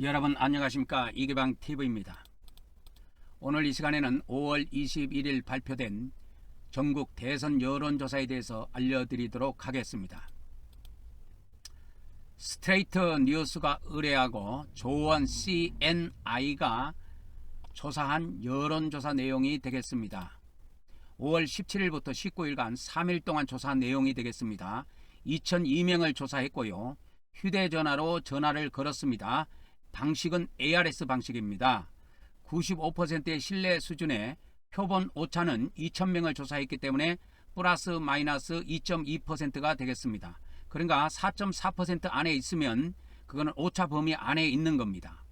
여러분 안녕하십니까. 이계방TV입니다. 오늘 이 시간에는 5월 21일 발표된 전국 대선 여론조사에 대해서 알려드리도록 하겠습니다. 스트레이트 뉴스가 의뢰하고 조원 CNI가 조사한 여론조사 내용이 되겠습니다. 5월 17일부터 19일간 3일 동안 조사한 내용이 되겠습니다. 2002명을 조사했고요. 휴대전화로 전화를 걸었습니다. 방식은 ARS 방식입니다. 95%의 신뢰 수준의 표본 오차는 2000명을 조사했기 때문에 플러스 마이너스 2.2%가 되겠습니다. 그러니까 4.4% 안에 있으면 그거는 오차 범위 안에 있는 겁니다.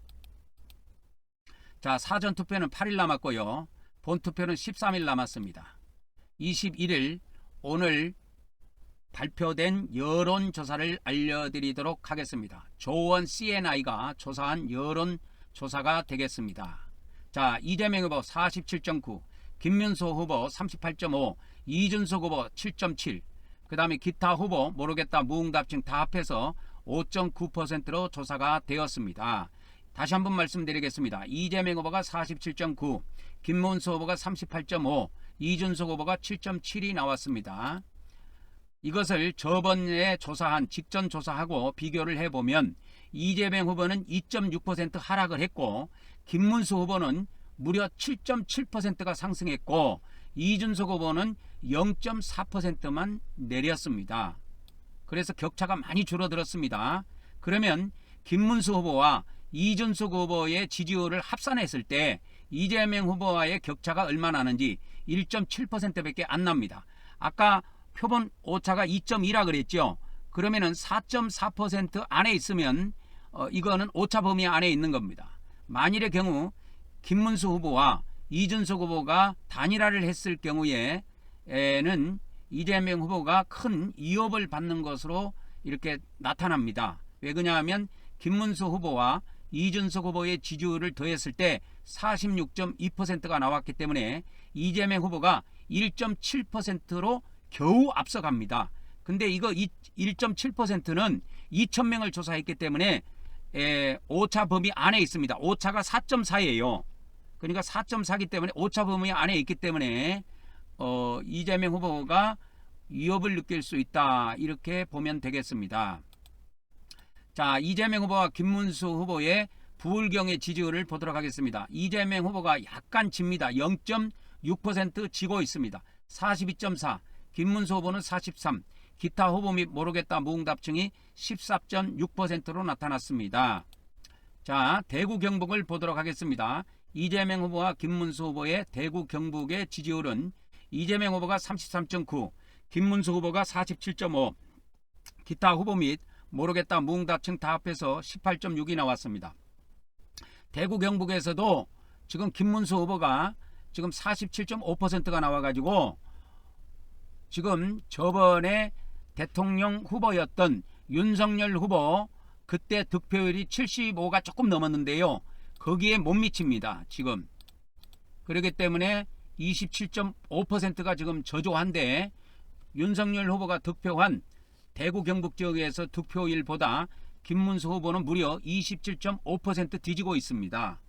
자, 사전투표는 8일 남았고요. 본투표는 13일 남았습니다. 21일 오늘 발표된 여론조사를 알려드리도록 하겠습니다. 조원 CNI가 조사한 여론조사가 되겠습니다. 자, 이재명 후보 47.9, 김문수 후보 38.5, 이준석 후보 7.7, 그 다음에 기타 후보 모르겠다 무응답증 다 합해서 5.9%로 조사가 되었습니다. 다시 한번 말씀드리겠습니다. 이재명 후보가 47.9, 김문수 후보가 38.5, 이준석 후보가 7.7이 나왔습니다. 이것을 저번에 조사한 직전 조사하고 비교를 해보면 이재명 후보는 2.6% 하락을 했고 김문수 후보는 무려 7.7%가 상승했고 이준석 후보는 0.4%만 내렸습니다. 그래서 격차가 많이 줄어들었습니다. 그러면 김문수 후보와 이준석 후보의 지지율을 합산했을 때 이재명 후보와의 격차가 얼마나 나는지 1.7%밖에 안 납니다. 아까 표본 오차가 2.2라 그랬죠. 그러면은 4.4% 안에 있으면 이거는 오차 범위 안에 있는 겁니다. 만일의 경우 김문수 후보와 이준석 후보가 단일화를 했을 경우에는 이재명 후보가 큰 위협을 받는 것으로 이렇게 나타납니다. 왜 그러냐면 김문수 후보와 이준석 후보의 지지율을 더했을 때 46.2%가 나왔기 때문에 이재명 후보가 1.7%로 겨우 앞서갑니다. 근데 이거 1.7%는 2000명을 조사했기 때문에 오차 범위 안에 있습니다. 오차가 4.4예요. 그러니까 4.4기 때문에 오차 범위 안에 있기 때문에 이재명 후보가 위협을 느낄 수 있다. 이렇게 보면 되겠습니다. 자, 이재명 후보와 김문수 후보의 부울경의 지지율을 보도록 하겠습니다. 이재명 후보가 약간 집니다. 0.6% 지고 있습니다. 42.4. 김문수 후보는 43, 기타 후보 및 모르겠다 무응답증이 14.6%로 나타났습니다. 자, 대구 경북을 보도록 하겠습니다. 이재명 후보와 김문수 후보의 대구 경북의 지지율은 이재명 후보가 33.9, 김문수 후보가 47.5, 기타 후보 및 모르겠다 무응답증 다 합해서 18.6이 나왔습니다. 대구 경북에서도 지금 김문수 후보가 지금 47.5%가 나와가지고 지금 저번에 대통령 후보였던 윤석열 후보 그때 득표율이 75가 조금 넘었는데요. 거기에 못 미칩니다. 지금. 그렇기 때문에 27.5%가 지금 저조한데 윤석열 후보가 득표한 대구 경북 지역에서 득표율보다 김문수 후보는 무려 27.5% 뒤지고 있습니다.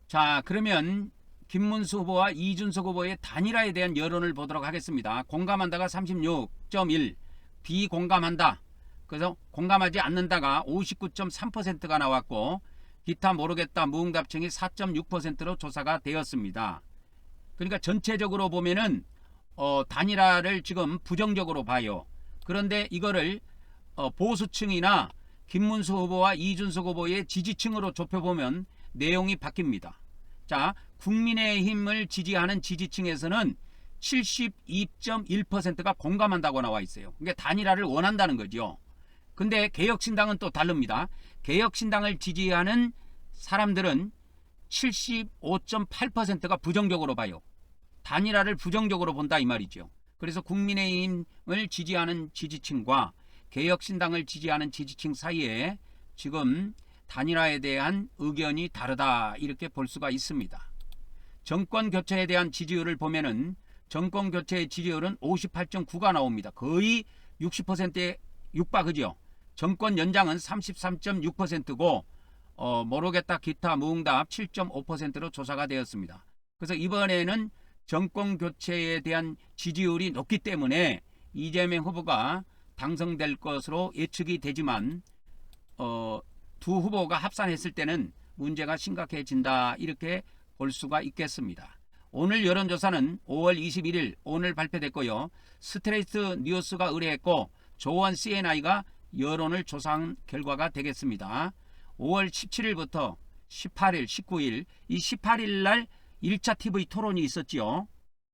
자, 그러면 김문수 후보와 이준석 후보의 단일화에 대한 여론을 보도록 하겠습니다. 공감한다가 36.1, 비공감한다. 그래서 공감하지 않는다가 59.3%가 나왔고 기타 모르겠다 무응답증이 4.6%로 조사가 되었습니다. 그러니까 전체적으로 보면은 단일화를 지금 부정적으로 봐요. 그런데 이거를 보수층이나 김문수 후보와 이준석 후보의 지지층으로 좁혀보면 내용이 바뀝니다. 자, 국민의힘을 지지하는 지지층에서는 72.1%가 공감한다고 나와 있어요. 그러니까 단일화를 원한다는 거죠. 근데 개혁신당은 또 다릅니다. 개혁신당을 지지하는 사람들은 75.8%가 부정적으로 봐요. 단일화를 부정적으로 본다 이 말이죠. 그래서 국민의힘을 지지하는 지지층과 개혁신당을 지지하는 지지층 사이에 지금 단일화에 대한 의견이 다르다 이렇게 볼 수가 있습니다. 정권 교체에 대한 지지율을 보면은 정권 교체의 지지율은 58.9가 나옵니다. 거의 60%에 육박하죠. 정권 연장은 33.6%고 모르겠다 기타 무응답 7.5%로 조사가 되었습니다. 그래서 이번에는 정권 교체에 대한 지지율이 높기 때문에 이재명 후보가 당선될 것으로 예측이 되지만 두 후보가 합산했을 때는 문제가 심각해진다 이렇게 볼 수가 있겠습니다. 오늘 여론조사는 5월 21일 오늘 발표됐고요. 스트레이트 뉴스가 의뢰했고 조원 CNI가 여론을 조사한 결과가 되겠습니다. 5월 17일부터 18일, 19일 이 18일 날 1차 TV 토론이 있었지요.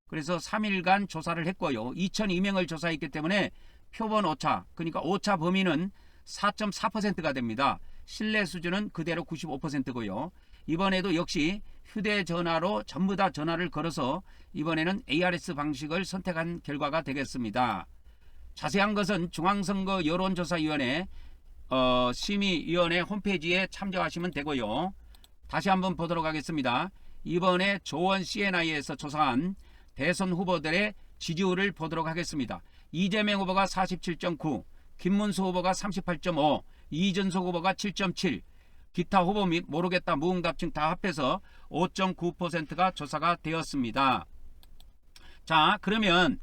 그래서 3일간 조사를 했고요. 2002명을 조사했기 때문에 표본 오차, 그러니까 오차 범위는 4.4%가 됩니다. 신뢰 수준은 그대로 95%고요. 이번에도 역시 휴대전화로 전부 다 전화를 걸어서 이번에는 ARS 방식을 선택한 결과가 되겠습니다. 자세한 것은 중앙선거 여론조사위원회 심의위원회 홈페이지에 참조하시면 되고요. 다시 한번 보도록 하겠습니다. 이번에 조원 CNI에서 조사한 대선 후보들의 지지율을 보도록 하겠습니다. 이재명 후보가 47.9, 김문수 후보가 38.5, 이준석 후보가 7.7, 기타 후보 및 모르겠다 무응답층 다 합해서 5.9%가 조사가 되었습니다. 자, 그러면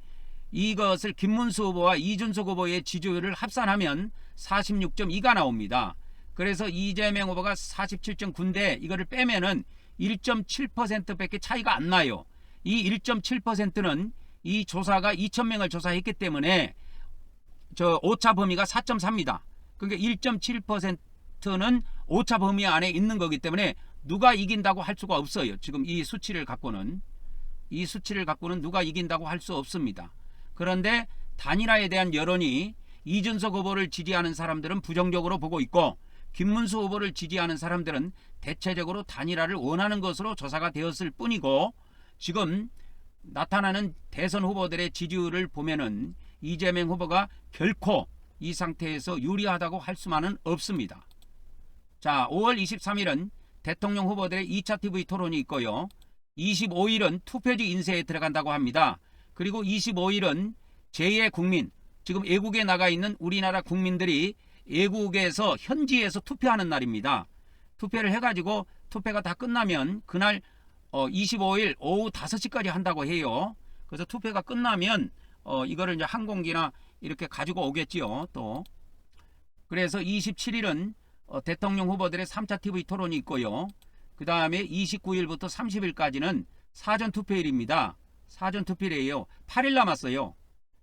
이것을 김문수 후보와 이준석 후보의 지지율을 합산하면 46.2가 나옵니다. 그래서 이재명 후보가 47.9인데 이거를 빼면은 1.7%밖에 차이가 안 나요. 이 1.7%는 이 조사가 2,000명을 조사했기 때문에 저 오차 범위가 4.4입니다. 그러니까 1.7%는 오차 범위 안에 있는 거기 때문에 누가 이긴다고 할 수가 없어요. 지금 이 수치를 갖고는 누가 이긴다고 할 수 없습니다. 그런데 단일화에 대한 여론이 이준석 후보를 지지하는 사람들은 부정적으로 보고 있고 김문수 후보를 지지하는 사람들은 대체적으로 단일화를 원하는 것으로 조사가 되었을 뿐이고 지금 나타나는 대선 후보들의 지지율을 보면은 이재명 후보가 결코 이 상태에서 유리하다고 할 수만은 없습니다. 자, 5월 23일은 대통령 후보들의 2차 TV 토론이 있고요. 25일은 투표지 인쇄에 들어간다고 합니다. 그리고 25일은 제2의 국민, 지금 외국에 나가 있는 우리나라 국민들이 외국에서 현지에서 투표하는 날입니다. 투표를 해가지고 투표가 다 끝나면 그날 25일 오후 5시까지 한다고 해요. 그래서 투표가 끝나면 이거를 이제 항공기나 이렇게 가지고 오겠지요. 또 그래서 27일은 대통령 후보들의 3차 TV 토론이 있고요. 그 다음에 29일부터 30일까지는 사전투표일입니다. 사전투표일이에요. 8일 남았어요.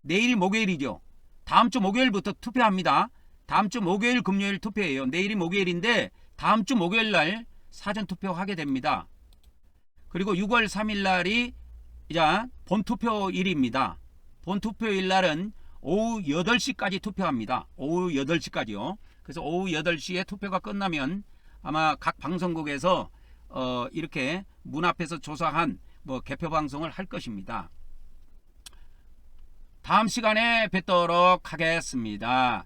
내일이 목요일이죠. 다음 주 목요일부터 투표합니다. 다음 주 목요일 금요일 투표예요. 내일이 목요일인데 다음 주 목요일 날 사전투표하게 됩니다. 그리고 6월 3일 날이 이제 본투표일입니다. 본투표일 날은 오후 8시까지 투표합니다. 오후 8시까지요. 그래서 오후 8시에 투표가 끝나면 아마 각 방송국에서 이렇게 문 앞에서 조사한 개표 방송을 할 것입니다. 다음 시간에 뵙도록 하겠습니다.